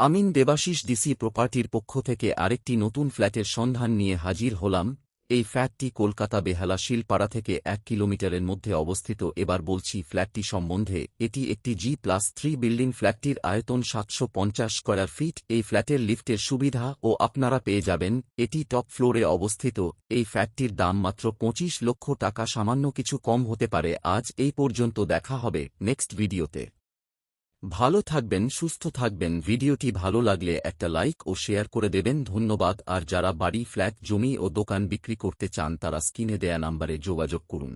আমিন Debashis DC প্রপার্টির পক্ষ থেকে আরেকটি নতুন ফ্ল্যাটের সন্ধান নিয়ে হাজির হলাম। এই ফ্ল্যাটটি কলকাতা বেহালা শিলপাড়া থেকে 1 কিলোমিটারের মধ্যে অবস্থিত। এবার বলছি ফ্ল্যাটটি সম্বন্ধে। এটি একটি G+3 বিল্ডিং। ফ্ল্যাটটির আয়তন 750 স্কয়ার ফিট। এই ফ্ল্যাটের লিফটের সুবিধা ও আপনারা পেয়ে যাবেন। এটি টপ ফ্লোরে অবস্থিত। এই ফ্ল্যাটটির দাম মাত্র 25 লক্ষ টাকা, সামান্য কিছু কম হতে পারে। আজ এই পর্যন্ত, দেখা হবে নেক্সট ভিডিওতে। ভালো থাকবেন, সুস্থ থাকবেন। ভিডিওটি ভালো লাগলে একটা লাইক ও শেয়ার করে দেবেন। ধন্যবাদ। আর যারা বাড়ি, ফ্ল্যাট, জমি ও দোকান বিক্রি করতে চান তারা স্ক্রিনে দেয়া নাম্বারে যোগাযোগ করুন।